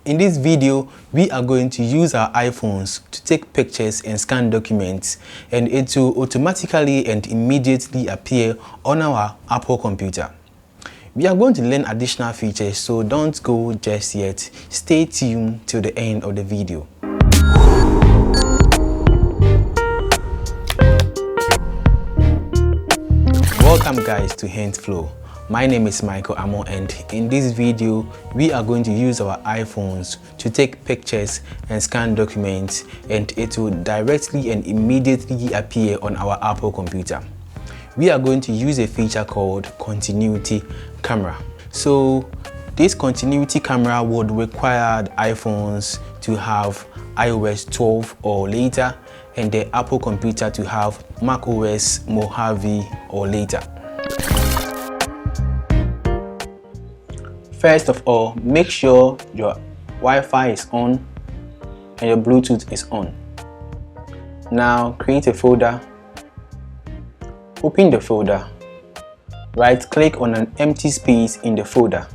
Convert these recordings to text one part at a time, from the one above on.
In this video, we are going to use our iPhones to take pictures and scan documents, and it will automatically and immediately appear on our Apple computer. We are going to learn additional features, so don't go just yet. Stay tuned till the end of the video. Welcome guys to HintFloow. My name is Michael Amo, and in this video we are going to use our iPhones to take pictures and scan documents, and it will directly and immediately appear on our Apple computer. We are going to use a feature called continuity camera. So this continuity camera would require iPhones to have iOS 12 or later, and the Apple computer to have macOS Mojave or later. First of all, make sure your Wi-Fi is on and your Bluetooth is on. Now create a folder, open the folder, right click on an empty space in the folder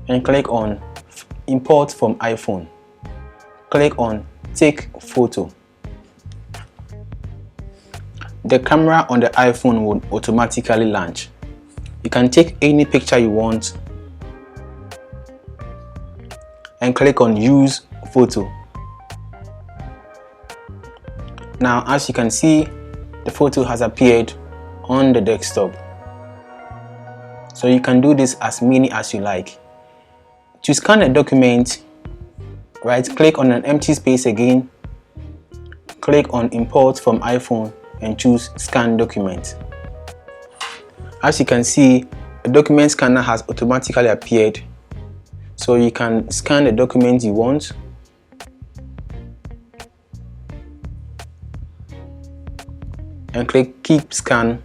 and click on import from iPhone. Click on take photo. The camera on the iPhone will automatically launch. You can take any picture you want and click on use photo. Now as you can see, the photo has appeared on the desktop. So you can do this as many as you like. To scan a document, right click on an empty space again, click on import from iPhone and choose scan document. As you can see, the document scanner has automatically appeared, so you can scan the document you want and click keep scan.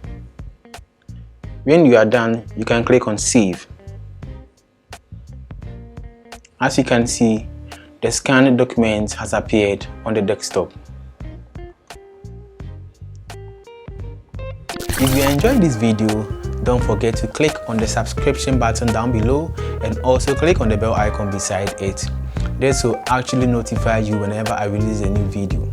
When you are done, you can click on save. As you can see, the scanned document has appeared on the desktop. If you enjoyed this video, don't forget to click on the subscription button down below and also click on the bell icon beside it. This will actually notify you whenever I release a new video.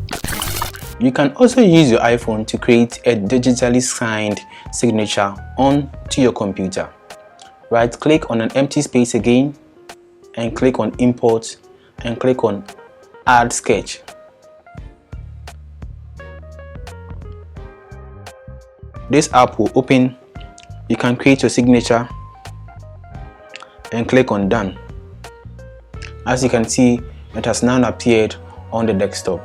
You can also use your iPhone to create a digitally signed signature onto your computer. Right click on an empty space again and click on import and click on add sketch. This app will open. You can create your signature and click on done. As you can see, it has now appeared on the desktop.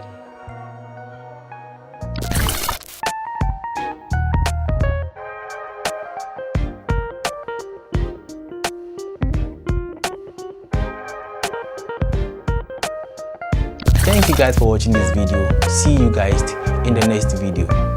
Thank you guys for watching this video. See you guys in the next video.